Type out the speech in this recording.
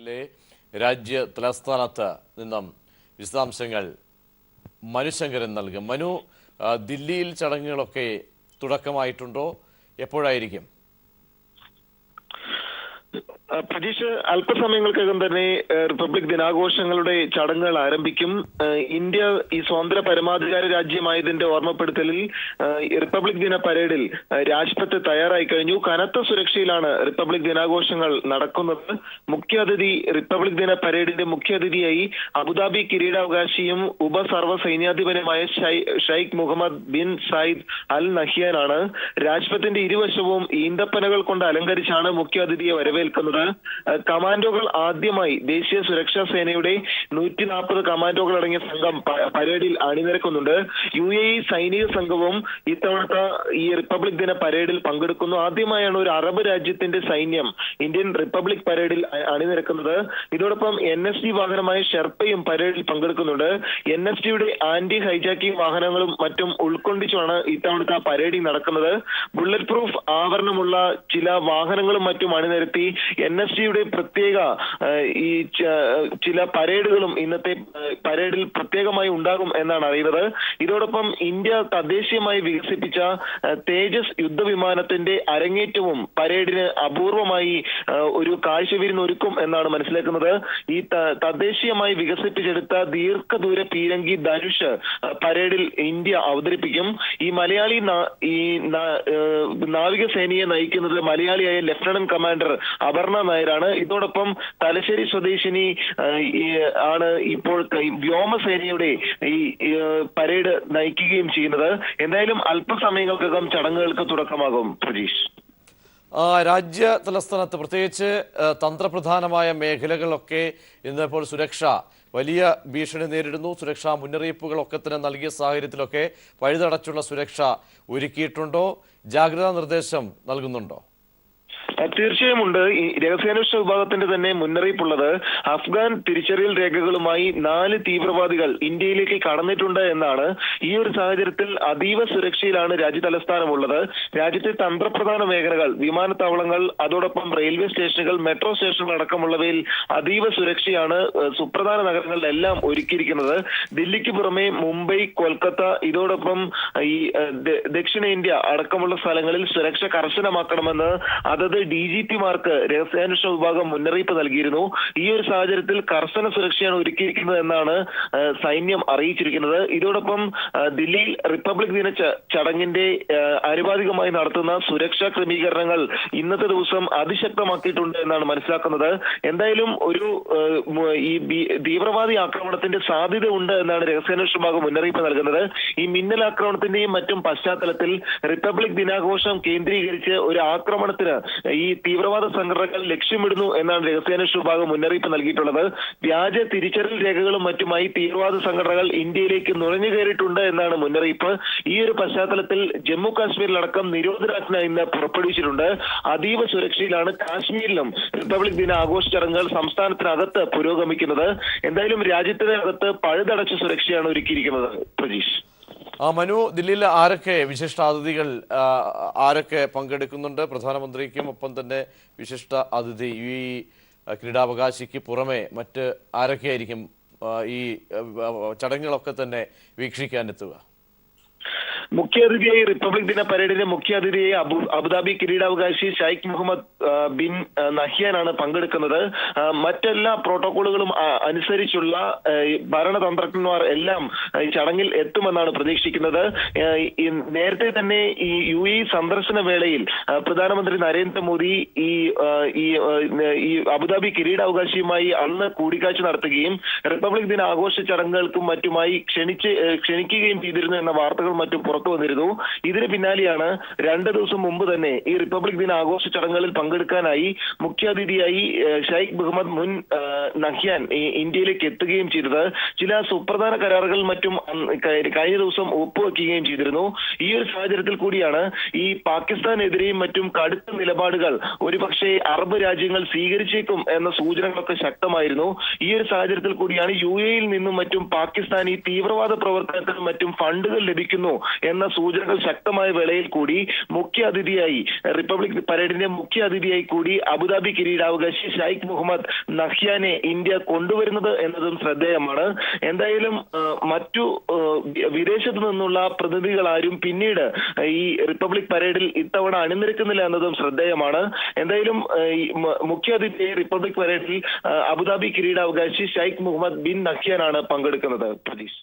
ദില്ലിയിലെ രാജ്യ തലസ്ഥാനത്ത് നിന്നും വിശദാംശങ്ങൾ മനുശങ്കരൻ നൽകും. മനു, ദില്ലിയിൽ ചടങ്ങുകളൊക്കെ തുടക്കമായിട്ടുണ്ടോ? എപ്പോഴായിരിക്കും? പ്രതീക്ഷ അല്പസമയങ്ങൾക്കകം തന്നെ റിപ്പബ്ലിക് ദിനാഘോഷങ്ങളുടെ ചടങ്ങുകൾ ആരംഭിക്കും. ഇന്ത്യ ഈ സ്വതന്ത്ര പരമാധികാര രാജ്യമായതിന്റെ ഓർമ്മപ്പെടുത്തലിൽ റിപ്പബ്ലിക് ദിന പരേഡിൽ രാജ്പഥ് തയ്യാറായി കഴിഞ്ഞു. കനത്ത സുരക്ഷയിലാണ് റിപ്പബ്ലിക് ദിനാഘോഷങ്ങൾ നടക്കുന്നത്. മുഖ്യാതിഥി റിപ്പബ്ലിക് ദിന പരേഡിന്റെ മുഖ്യാതിഥിയായി അബുദാബി കിരീടാവകാശിയും ഉപസർവ സൈന്യാധിപനുമായ Sheikh Mohammed bin Zayed al നഹ്യാനാണ്. രാജ്പഥിന്റെ ഇരുവശവും ഈന്തപ്പനകൾ കൊണ്ട് അലങ്കരിച്ചാണ് മുഖ്യാതിഥിയെ വരവേൽക്കുന്നത്. കമാൻഡോകൾ ആദ്യമായി ദേശീയ സുരക്ഷാ സേനയുടെ 140 കമാൻഡോകൾ അടങ്ങിയ സംഘം പരേഡിൽ അണിനിരക്കുന്നുണ്ട്. UAE സൈനിക സംഘവും ഇത്തവണത്തെ ഈ റിപ്പബ്ലിക് ദിന പരേഡിൽ പങ്കെടുക്കുന്നു. ആദ്യമായാണ് ഒരു അറബ് രാജ്യത്തിന്റെ സൈന്യം ഇന്ത്യൻ റിപ്പബ്ലിക് പരേഡിൽ അണിനിരക്കുന്നത്. ഇതോടൊപ്പം NSD വാഹനമായ ഷെർപ്പയും പരേഡിൽ പങ്കെടുക്കുന്നുണ്ട്. NSDയുടെ ആന്റി ഹൈജാക്കിംഗ് വാഹനങ്ങളും മറ്റും ഉൾക്കൊണ്ടിച്ചാണ് ഇത്തവണത്തെ പരേഡിൽ നടക്കുന്നത്. ബുള്ളറ്റ് പ്രൂഫ് ആവരണമുള്ള ചില വാഹനങ്ങളും മറ്റും അണിനിരത്തി NSDയുടെ പ്രത്യേക ഈ ചില പരേഡുകളും ഇന്നത്തെ പരേഡിൽ പ്രത്യേകമായി ഉണ്ടാകും എന്നാണ് അറിയുന്നത്. ഇതോടൊപ്പം ഇന്ത്യ തദ്ദേശീയമായി വികസിപ്പിച്ച തേജസ് യുദ്ധവിമാനത്തിന്റെ അരങ്ങേറ്റവും പരേഡിന് അപൂർവമായി ഒരു കാഴ്ചവിരുന്ന് ഒരുക്കും എന്നാണ് മനസ്സിലാക്കുന്നത്. ഈ തദ്ദേശീയമായി വികസിപ്പിച്ചെടുത്ത ദീർഘദൂര പീരങ്കി ധനുഷ് പരേഡിൽ ഇന്ത്യ അവതരിപ്പിക്കും. ഈ മലയാളി നാവികസേനയെ നയിക്കുന്നത് മലയാളിയായ ലഫ്റ്റനന്റ് കമാൻഡർ അപർണ നായരാണ്. ഇതോടൊപ്പം തലശ്ശേരി സ്വദേശിനി ആണ് ഇപ്പോൾ വ്യോമസേനയുടെ ഈ പരേഡ് നയിക്കുകയും ചെയ്യുന്നത്. എന്തായാലും അല്പസമയങ്ങൾക്കകം ചടങ്ങുകൾക്ക് തുടക്കമാകും. പ്രജീഷ്, രാജ്യ തലസ്ഥാനത്ത് പ്രത്യേകിച്ച് തന്ത്രപ്രധാനമായ മേഖലകളൊക്കെ ഇന്നിപ്പോൾ സുരക്ഷ വലിയ ഭീഷണി നേരിടുന്നു. സുരക്ഷാ മുന്നറിയിപ്പുകളൊക്കെ തന്നെ നൽകിയ സാഹചര്യത്തിലൊക്കെ പഴുതടച്ചുള്ള സുരക്ഷ ഒരുക്കിയിട്ടുണ്ടോ? ജാഗ്രതാ നിർദ്ദേശം നൽകുന്നുണ്ടോ? തീർച്ചയായും ഉണ്ട്. ഈ രഹസ്യാന്വേഷണ വിഭാഗത്തിന്റെ തന്നെ മുന്നറിയിപ്പുള്ളത് അഫ്ഗാൻ തിരിച്ചറിയൽ രേഖകളുമായി 4 തീവ്രവാദികൾ ഇന്ത്യയിലേക്ക് കടന്നിട്ടുണ്ട് എന്നാണ്. ഈ ഒരു സാഹചര്യത്തിൽ അതീവ സുരക്ഷയിലാണ് രാജ്യ തലസ്ഥാനമുള്ളത്. രാജ്യത്തെ തന്ത്രപ്രധാന മേഖലകൾ, വിമാനത്താവളങ്ങൾ, അതോടൊപ്പം റെയിൽവേ സ്റ്റേഷനുകൾ, മെട്രോ സ്റ്റേഷനുകൾ അടക്കമുള്ളവയിൽ അതീവ സുരക്ഷയാണ് സുപ്രധാന നഗരങ്ങളിലെല്ലാം ഒരുക്കിയിരിക്കുന്നത്. ദില്ലിക്ക് പുറമെ മുംബൈ, കൊൽക്കത്ത, ഇതോടൊപ്പം ഈ ദക്ഷിണേന്ത്യ അടക്കമുള്ള സ്ഥലങ്ങളിൽ സുരക്ഷ കർശനമാക്കണമെന്ന് അതത് DGPമാർക്ക് രഹസ്യാന്വേഷണ വിഭാഗം മുന്നറിയിപ്പ് നൽകിയിരുന്നു. ഈ ഒരു സാഹചര്യത്തിൽ കർശന സുരക്ഷയാണ് ഒരുക്കിയിരിക്കുന്നത് എന്നാണ് സൈന്യം അറിയിച്ചിരിക്കുന്നത്. ഇതോടൊപ്പം ദില്ലിയിൽ റിപ്പബ്ലിക് ദിന ചടങ്ങിന്റെ ആനുപാതികമായി നടത്തുന്ന സുരക്ഷാ ക്രമീകരണങ്ങൾ ഇന്നത്തെ ദിവസം അതിശക്തമാക്കിയിട്ടുണ്ട് എന്നാണ് മനസ്സിലാക്കുന്നത്. എന്തായാലും ഒരു ഈ തീവ്രവാദി ആക്രമണത്തിന്റെ സാധ്യത ഉണ്ട് എന്നാണ് രഹസ്യാന്വേഷണ വിഭാഗം മുന്നറിയിപ്പ് നൽകുന്നത്. ഈ മിന്നൽ ആക്രമണത്തിന്റെയും മറ്റും പശ്ചാത്തലത്തിൽ റിപ്പബ്ലിക് ദിനാഘോഷം കേന്ദ്രീകരിച്ച് ഒരു ആക്രമണത്തിന് ഈ തീവ്രവാദ സംഘടനകൾ ലക്ഷ്യമിടുന്നു എന്നാണ് രഹസ്യാന്വേഷണ വിഭാഗം മുന്നറിയിപ്പ് നൽകിയിട്ടുള്ളത്. വ്യാജ തിരിച്ചറിയൽ രേഖകളും മറ്റുമായി തീവ്രവാദ സംഘടനകൾ ഇന്ത്യയിലേക്ക് നുഴഞ്ഞു കയറിയിട്ടുണ്ട് എന്നാണ് മുന്നറിയിപ്പ്. ഈ ഒരു പശ്ചാത്തലത്തിൽ ജമ്മു കാശ്മീരിലടക്കം നിരോധനാജ്ഞ ഇന്ന് പുറപ്പെടുവിച്ചിട്ടുണ്ട്. അതീവ സുരക്ഷയിലാണ് കാശ്മീരിലും റിപ്പബ്ലിക് ദിന ആഘോഷ ചടങ്ങുകൾ സംസ്ഥാനത്തിനകത്ത് പുരോഗമിക്കുന്നത്. എന്തായാലും രാജ്യത്തിനകത്ത് പഴുതടച്ച സുരക്ഷയാണ് ഒരുക്കിയിരിക്കുന്നത്. പ്രജീഷ്, മനു, ദില്ലിയിൽ ആരൊക്കെ വിശിഷ്ടാതിഥികൾ ആരൊക്കെ പങ്കെടുക്കുന്നുണ്ട്? പ്രധാനമന്ത്രിക്കും ഒപ്പം തന്നെ വിശിഷ്ട അതിഥി ഈ കിരീടാവകാശിക്ക് പുറമെ മറ്റ് ആരൊക്കെയായിരിക്കും ഈ ചടങ്ങുകളൊക്കെ തന്നെ വീക്ഷിക്കാനെത്തുക? മുഖ്യാതിഥിയായി റിപ്പബ്ലിക് ദിന പരേഡിന്റെ മുഖ്യാതിഥിയായി അബുദാബി കിരീടാവകാശി ഷെയ്ഖ് മുഹമ്മദ് ബിൻ നഹ്യാനാണ് പങ്കെടുക്കുന്നത്. മറ്റെല്ലാ പ്രോട്ടോകോളുകളും അനുസരിച്ചുള്ള ഭരണതന്ത്രജ്ഞന്മാർ എല്ലാം ചടങ്ങിൽ എത്തുമെന്നാണ് പ്രതീക്ഷിക്കുന്നത്. നേരത്തെ തന്നെ ഈ UAE സന്ദർശന വേളയിൽ പ്രധാനമന്ത്രി നരേന്ദ്രമോദി ഈ അബുദാബി കിരീടാവകാശിയുമായി അന്ന് കൂടിക്കാഴ്ച നടത്തുകയും റിപ്പബ്ലിക് ദിന ആഘോഷ ചടങ്ങുകൾക്കും മറ്റുമായി ക്ഷണിക്കുകയും ചെയ്തിരുന്നു എന്ന വാർത്തകൾ മറ്റും പുറത്തു വന്നിരുന്നു. ഇതിന് പിന്നാലെയാണ് 2 ദിവസം മുമ്പ് തന്നെ ഈ റിപ്പബ്ലിക് ദിന ആഘോഷ ചടങ്ങുകളിൽ പങ്കെടുക്കാനായി മുഖ്യാതിഥിയായി ഷെയ്ഖ് മുഹമ്മദ് നഹ്യാൻ ഇന്ത്യയിലേക്ക് എത്തുകയും ചെയ്തത്. ചില സുപ്രധാന കരാറുകൾ മറ്റും കഴിഞ്ഞ ദിവസം ഒപ്പുവെക്കുകയും ചെയ്തിരുന്നു. ഈ ഒരു സാഹചര്യത്തിൽ കൂടിയാണ് ഈ പാകിസ്ഥാനെതിരെയും മറ്റും കടുത്ത നിലപാടുകൾ ഒരുപക്ഷെ അറബ് രാജ്യങ്ങൾ സ്വീകരിച്ചേക്കും എന്ന സൂചനകളൊക്കെ ശക്തമായിരുന്നു. ഈ ഒരു സാഹചര്യത്തിൽ കൂടിയാണ് UAE-യിൽ നിന്നും മറ്റും പാകിസ്ഥാൻ ഈ തീവ്രവാദ പ്രവർത്തനത്തിനും മറ്റും ഫണ്ടുകൾ ലഭിക്കുന്നു എന്ന സൂചനകൾ ശക്തമായ വേളയിൽ കൂടി മുഖ്യ അതിഥിയായി റിപ്പബ്ലിക് പരേഡിന്റെ മുഖ്യ അതിഥിയായി കൂടി അബുദാബി കിരീടാവകാശി ഷൈഖ് മുഹമ്മദ് നഹ്യാനെ ഇന്ത്യ കൊണ്ടുവരുന്നത് എന്നതും ശ്രദ്ധേയമാണ്. എന്തായാലും മറ്റു വിദേശത്തു നിന്നുള്ള പ്രതിനിധികൾ ആരും പിന്നീട് ഈ റിപ്പബ്ലിക് പരേഡിൽ ഇത്തവണ അണിനിരക്കുന്നില്ല എന്നതും ശ്രദ്ധേയമാണ്. എന്തായാലും മുഖ്യ അതിഥിയായി റിപ്പബ്ലിക് പരേഡിൽ അബുദാബി കിരീടാവകാശി ഷൈഖ് മുഹമ്മദ് ബിൻ നഹ്യാനാണ് പങ്കെടുക്കുന്നത്. പ്രതീഷ്.